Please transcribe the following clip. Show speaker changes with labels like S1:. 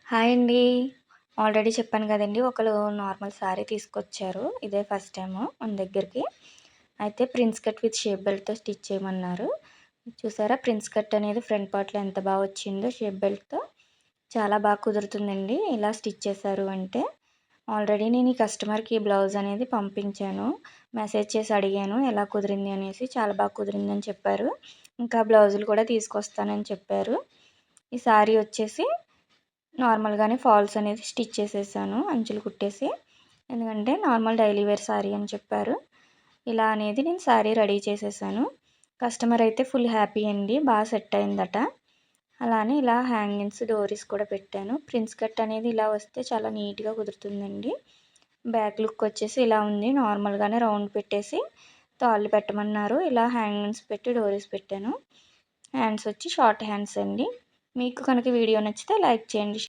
S1: Hi అండి. Already చెప్పాను కదండీ! ఒకళ్ళు నార్మల్ శారీ తీసుకొచ్చారు. ఇదే ఫస్ట్ టైము మన దగ్గరికి. అయితే ప్రిన్స్ కట్ విత్ షేప్ బెల్ట్‌తో స్టిచ్ చేయమన్నారు. చూసారా ప్రిన్స్ కట్ అనేది ఫ్రంట్ పార్ట్‌లో ఎంత బాగా వచ్చిందో షేప్ బెల్ట్‌తో. చాలా బాగా కుదురుతుందండి ఇలా స్టిచ్ చేశారు అంటే. ఆల్రెడీ నేను ఈ కస్టమర్‌కి బ్లౌజ్ అనేది పంపించాను. మెసేజ్ చేసి అడిగాను ఎలా కుదిరింది అనేసి. చాలా బాగా కుదిరిందని చెప్పారు. ఇంకా బ్లౌజులు కూడా తీసుకొస్తానని చెప్పారు. ఈ శారీ వచ్చేసి నార్మల్‌గానే ఫాల్స్ అనేది స్టిచ్ చేసేసాను అంచులు కుట్టేసి. ఎందుకంటే నార్మల్ డైలీ వేర్ శారీ అని చెప్పారు. ఇలా అనేది నేను శారీ రెడీ చేసేసాను. కస్టమర్ అయితే ఫుల్ హ్యాపీ అండి. బాగా సెట్ అయిందట. అలానే ఇలా హ్యాంగింగ్స్, డోరీస్ కూడా పెట్టాను. ప్రిన్స్ కట్ అనేది ఇలా వస్తే చాలా నీట్‌గా కుదురుతుందండి. బ్యాక్ లుక్ వచ్చేసి ఇలా ఉంది. నార్మల్‌గానే రౌండ్ పెట్టేసి తాళ్ళు పెట్టమన్నారు. ఇలా హ్యాంగింగ్స్ పెట్టి డోరీస్ పెట్టాను. హ్యాండ్స్ వచ్చి షార్ట్ హ్యాండ్స్ అండి. మీకు కనుక వీడియో నచ్చితే లైక్ చేయండి.